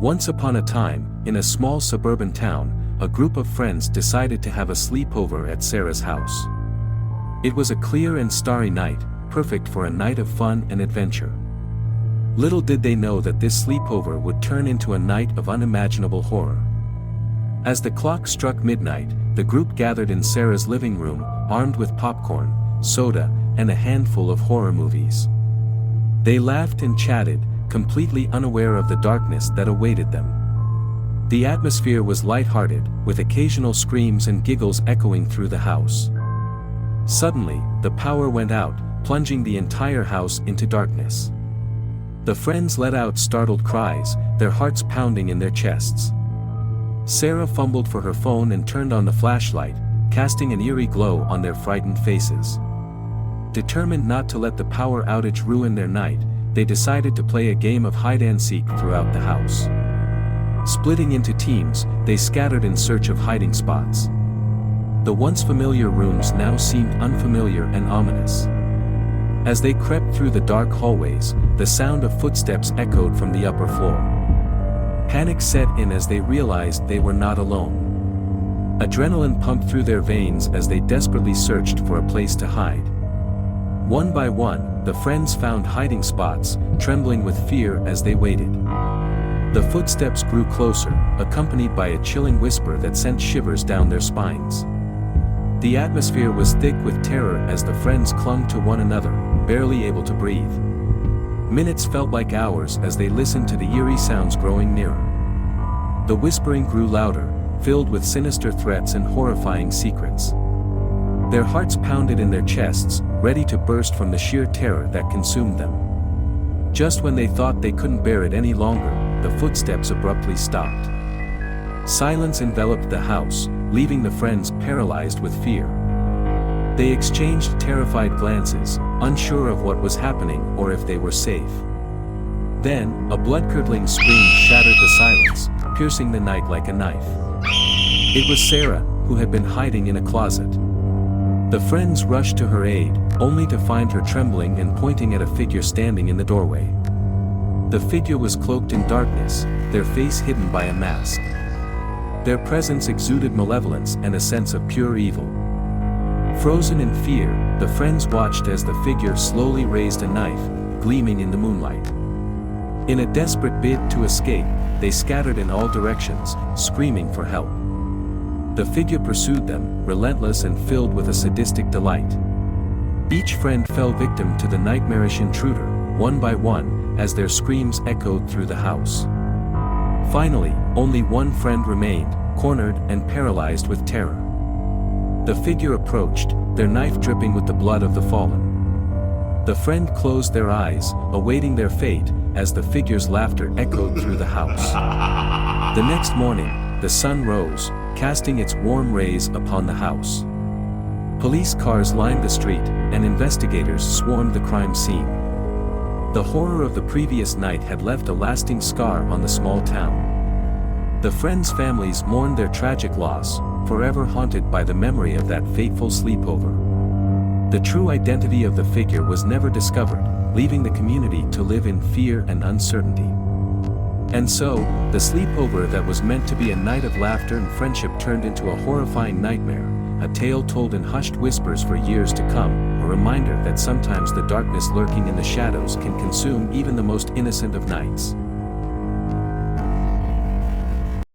Once upon a time, in a small suburban town, a group of friends decided to have a sleepover at Sarah's house. It was a clear and starry night, perfect for a night of fun and adventure. Little did they know that this sleepover would turn into a night of unimaginable horror. As the clock struck midnight, the group gathered in Sarah's living room, armed with popcorn, soda, and a handful of horror movies. They laughed and chatted, completely unaware of the darkness that awaited them. The atmosphere was light-hearted, with occasional screams and giggles echoing through the house. Suddenly, the power went out, plunging the entire house into darkness. The friends let out startled cries, their hearts pounding in their chests. Sarah fumbled for her phone and turned on the flashlight, casting an eerie glow on their frightened faces. Determined not to let the power outage ruin their night, they decided to play a game of hide-and-seek throughout the house. Splitting into teams, they scattered in search of hiding spots. The once familiar rooms now seemed unfamiliar and ominous. As they crept through the dark hallways, the sound of footsteps echoed from the upper floor. Panic set in as they realized they were not alone. Adrenaline pumped through their veins as they desperately searched for a place to hide. One by one, the friends found hiding spots, trembling with fear as they waited. The footsteps grew closer, accompanied by a chilling whisper that sent shivers down their spines. The atmosphere was thick with terror as the friends clung to one another, barely able to breathe. Minutes felt like hours as they listened to the eerie sounds growing nearer. The whispering grew louder, filled with sinister threats and horrifying secrets. Their hearts pounded in their chests, ready to burst from the sheer terror that consumed them. Just when they thought they couldn't bear it any longer, the footsteps abruptly stopped. Silence enveloped the house, leaving the friends paralyzed with fear. They exchanged terrified glances, unsure of what was happening or if they were safe. Then, a blood-curdling scream shattered the silence, piercing the night like a knife. It was Sarah, who had been hiding in a closet. The friends rushed to her aid, only to find her trembling and pointing at a figure standing in the doorway. The figure was cloaked in darkness, their face hidden by a mask. Their presence exuded malevolence and a sense of pure evil. Frozen in fear, the friends watched as the figure slowly raised a knife, gleaming in the moonlight. In a desperate bid to escape, they scattered in all directions, screaming for help. The figure pursued them, relentless and filled with a sadistic delight. Each friend fell victim to the nightmarish intruder, one by one, as their screams echoed through the house. Finally, only one friend remained, cornered and paralyzed with terror. The figure approached, their knife dripping with the blood of the fallen. The friend closed their eyes, awaiting their fate, as the figure's laughter echoed through the house. The next morning, the sun rose, casting its warm rays upon the house. Police cars lined the street, and investigators swarmed the crime scene. The horror of the previous night had left a lasting scar on the small town. The friends' families mourned their tragic loss, forever haunted by the memory of that fateful sleepover. The true identity of the figure was never discovered, leaving the community to live in fear and uncertainty. And so, the sleepover that was meant to be a night of laughter and friendship turned into a horrifying nightmare, a tale told in hushed whispers for years to come, a reminder that sometimes the darkness lurking in the shadows can consume even the most innocent of nights.